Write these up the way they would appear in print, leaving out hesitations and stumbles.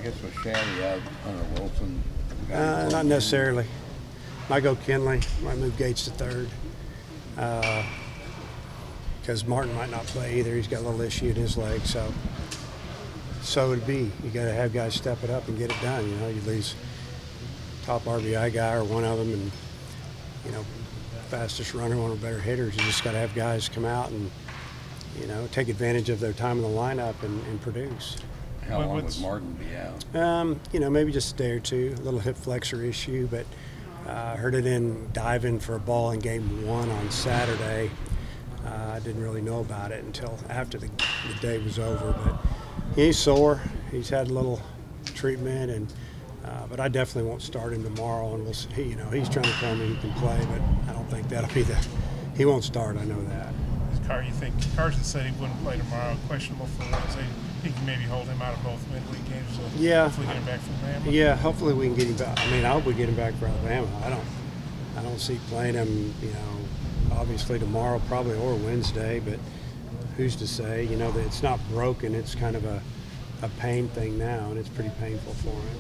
guess with Shaddy out, Hunter Wilson. Not necessarily. Might go Kinley. Might move Gates to third. Because Martin might not play either. He's got a little issue in his leg. So it'd be. You got to have guys step it up and get it done. You know, you lose top RBI guy or one of them, and you know, fastest runner, one of the better hitters. You just got to have guys come out and take advantage of their time in the lineup and produce. How long would Martin be out? Maybe just a day or two. A little hip flexor issue, but I heard it in diving for a ball in game 1 on Saturday. I didn't really know about it until after the day was over, but he's sore. He's had a little treatment, and but I definitely won't start him tomorrow. And we'll see. He's trying to tell me he can play, but I don't think that'll be he won't start. I know that. You think Carson said he wouldn't play tomorrow, questionable for Wednesday. He can maybe hold him out of both midweek games. So hopefully get him back from Alabama. Yeah, hopefully we can get him back. I mean, I hope we get him back for Alabama. I don't see playing him. Obviously tomorrow probably or Wednesday, but who's to say? That it's not broken. It's kind of a pain thing now, and it's pretty painful for him.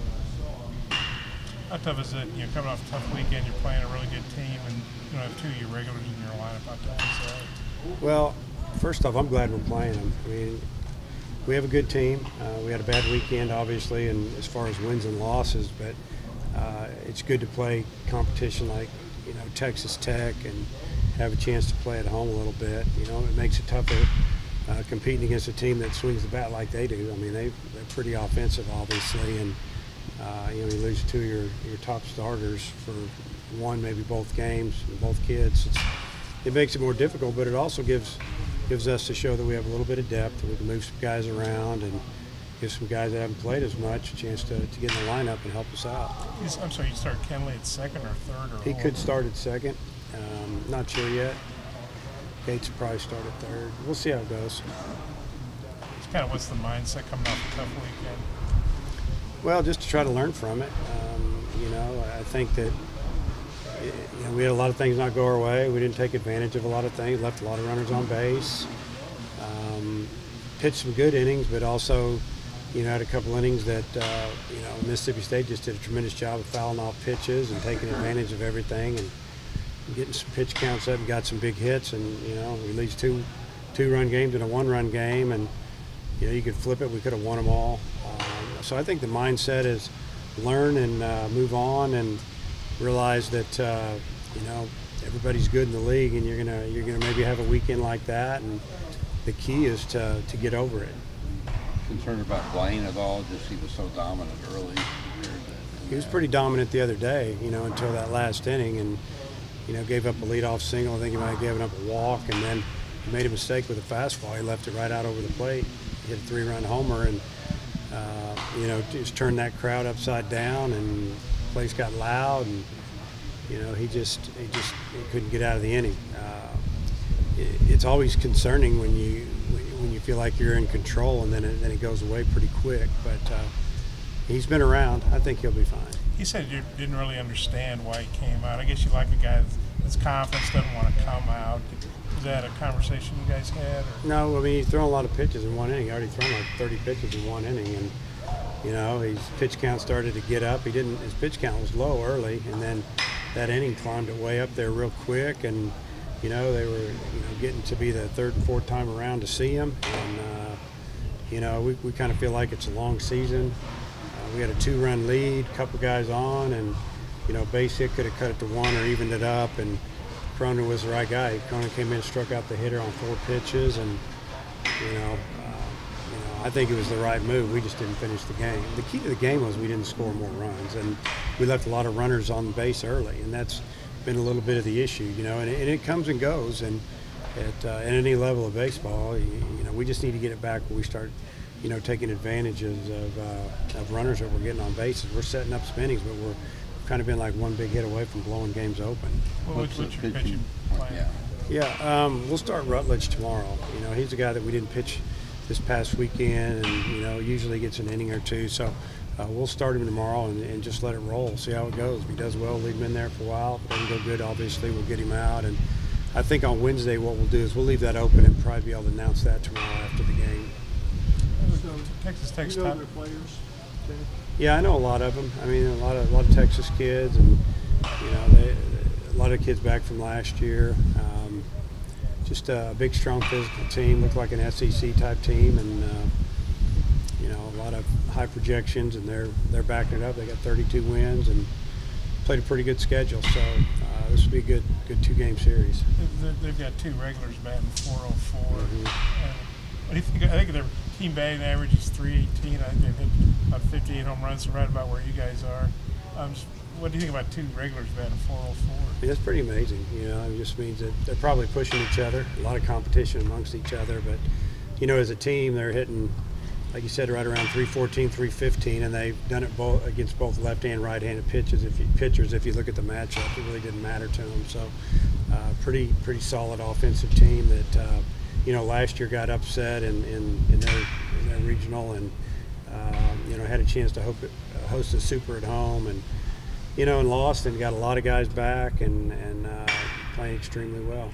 How tough is it? Coming off a tough weekend, you're playing a really good team, and you have 2 of your regulars in your lineup. How tough is that? Well, first off, I'm glad we're playing them. I mean, we have a good team. We had a bad weekend, obviously, and as far as wins and losses, but it's good to play competition like Texas Tech and have a chance to play at home a little bit. It makes it tougher competing against a team that swings the bat like they do. I mean, they're pretty offensive, obviously, and you lose 2 of your top starters for one, maybe both games, and both kids. It makes it more difficult, but it also gives us to show that we have a little bit of depth, and we can move some guys around and give some guys that haven't played as much a chance to get in the lineup and help us out. I'm sorry, you start Kenley at second or third? He could start at second. Not sure yet. Gates will probably start at third. We'll see how it goes. It's kind of what's the mindset coming off a tough weekend? Well, just to try to learn from it. I think that we had a lot of things not go our way. We didn't take advantage of a lot of things, left a lot of runners on base, pitched some good innings, but also, had a couple innings that, Mississippi State just did a tremendous job of fouling off pitches and taking advantage of everything and getting some pitch counts up and got some big hits. And, we lead two-run games and a one-run game, and, you could flip it. We could have won them all. So I think the mindset is learn and move on and realize that everybody's good in the league, and you're gonna maybe have a weekend like that, and the key is to get over it. Concerned about Blaine at all? Just he was so dominant early. He was pretty dominant the other day, until that last inning, and gave up a leadoff single. I think he might have given up a walk, and then he made a mistake with a fastball. He left it right out over the plate. He hit a 3-run homer, and just turned that crowd upside down, and the place got loud, and he couldn't get out of the inning. It's always concerning when you feel like you're in control, and then it goes away pretty quick. But he's been around. I think he'll be fine. He said you didn't really understand why he came out. I guess you like a guy that's confident, doesn't want to come out. Was that a conversation you guys had? Or? No, I mean, he's thrown a lot of pitches in one inning. He already thrown like 30 pitches in one inning, and his pitch count started to get up. His pitch count was low early, and then that inning climbed it way up there real quick, and they were getting to be the third and fourth time around to see him, and we kind of feel like it's a long season. We had a 2-run lead, a couple guys on, and base hit could have cut it to 1 or evened it up, and Cronin was the right guy. Cronin came in, struck out the hitter on 4 pitches, and I think it was the right move. We just didn't finish the game. The key to the game was we didn't score more runs, and we left a lot of runners on base early, and that's been a little bit of the issue, and it comes and goes, and at any level of baseball, we just need to get it back where we start, taking advantages of runners that we're getting on bases. We're setting up spinnings, but we've kind of been like one big hit away from blowing games open. What's your pitching plan? We'll start Rutledge tomorrow. He's a guy that we didn't pitch this past weekend, and usually gets an inning or two. So we'll start him tomorrow and just let it roll, see how it goes. If he does well, leave him in there for a while. If it doesn't go good, obviously, we'll get him out. And I think on Wednesday what we'll do is we'll leave that open and probably be able to announce that tomorrow after the game. Texas Tech's top players. Yeah, I know a lot of them. I mean, a lot of Texas kids, and a lot of kids back from last year. Just a big, strong physical team. Looked like an SEC type team, and a lot of high projections, and they're backing it up. They got 32 wins and played a pretty good schedule. So this will be a good 2-game series. They've got 2 regulars batting .404. Mm-hmm. What do you think? I think their team batting average is .318. I think they've hit about 58 home runs, so right about where you guys are. What do you think about 2 regulars batting .404? That's pretty amazing. It just means that they're probably pushing each other. A lot of competition amongst each other, but as a team, they're hitting, like you said, right around 314, 315, and they've done it against both left and right-handed pitchers. If you look at the matchup, it really didn't matter to them. So, pretty solid offensive team that last year got upset in their regional, and had a chance to host a super at home, and lost, and got a lot of guys back, and playing extremely well.